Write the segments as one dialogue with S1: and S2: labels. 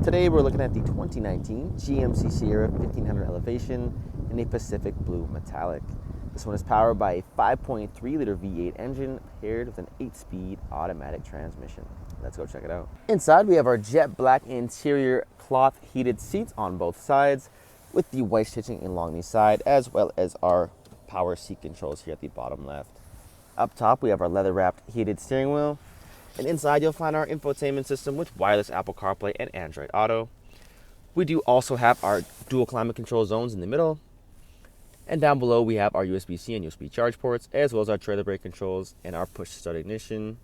S1: Today we're looking at the 2019 GMC Sierra 1500 Elevation in a Pacific Blue Metallic. This one is powered by a 5.3-liter V8 engine paired with an 8-speed automatic transmission. Let's go check it out. Inside we have our jet black interior cloth heated seats on both sides with the white stitching along the side, as well as our power seat controls here at the bottom left. Up top we have our leather wrapped heated steering wheel. And inside you'll find our infotainment system with wireless Apple CarPlay and Android Auto. We do also have our dual climate control zones in the middle. And down below we have our USB-C and USB charge ports, as well as our trailer brake controls and our push start ignition.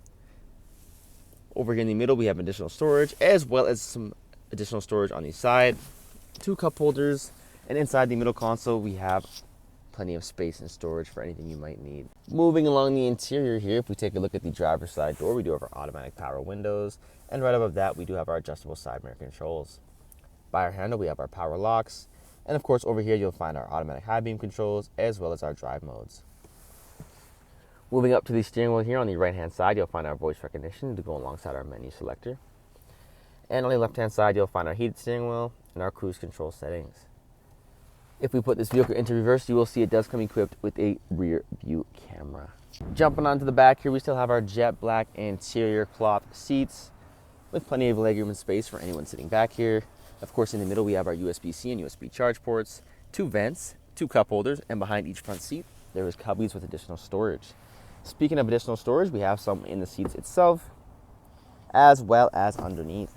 S1: Over here in the middle we have additional storage, as well as some additional storage on the side. 2 cup holders, and inside the middle console we have plenty of space and storage for anything you might need. Moving along the interior here, if we take a look at the driver's side door, we do have our automatic power windows, and right above that we do have our adjustable side mirror controls. By our handle we have our power locks, and of course over here you'll find our automatic high beam controls, as well as our drive modes. Moving up to the steering wheel here on the right hand side, you'll find our voice recognition to go alongside our menu selector. And on the left hand side you'll find our heated steering wheel and our cruise control settings. If we put this vehicle into reverse, you will see it does come equipped with a rear view camera. Jumping onto the back here, we still have our jet black interior cloth seats with plenty of legroom and space for anyone sitting back here. Of course, in the middle, we have our USB-C and USB charge ports, 2 vents, 2 cup holders, and behind each front seat, there is cubbies with additional storage. Speaking of additional storage, we have some in the seats itself, as well as underneath.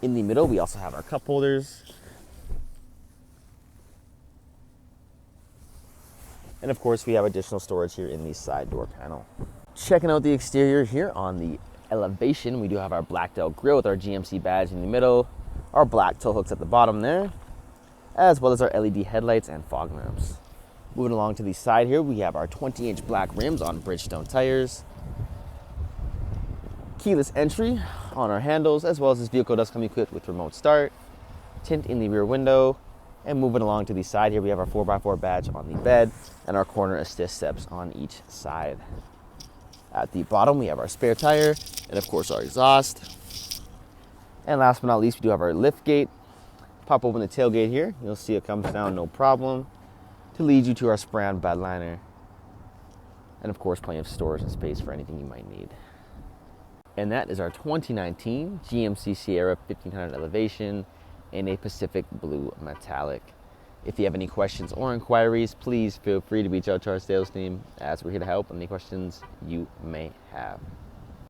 S1: In the middle, we also have our cup holders. And of course, we have additional storage here in the side door panel. Checking out the exterior here on the Elevation, we do have our blacked out grille with our GMC badge in the middle, our black tow hooks at the bottom there, as well as our LED headlights and fog lamps. Moving along to the side here, we have our 20-inch black rims on Bridgestone tires, keyless entry on our handles, as well as this vehicle does come equipped with remote start, tint in the rear window. And moving along to the side here, we have our 4x4 badge on the bed and our corner assist steps on each side. At the bottom, we have our spare tire and of course our exhaust. And last but not least, we do have our lift gate. Pop open the tailgate here. You'll see it comes down no problem to lead you to our spray-on bedliner. And of course, plenty of storage and space for anything you might need. And that is our 2019 GMC Sierra 1500 Elevation in a Pacific Blue Metallic. If you have any questions or inquiries, please feel free to reach out to our sales team, as we're here to help on any questions you may have.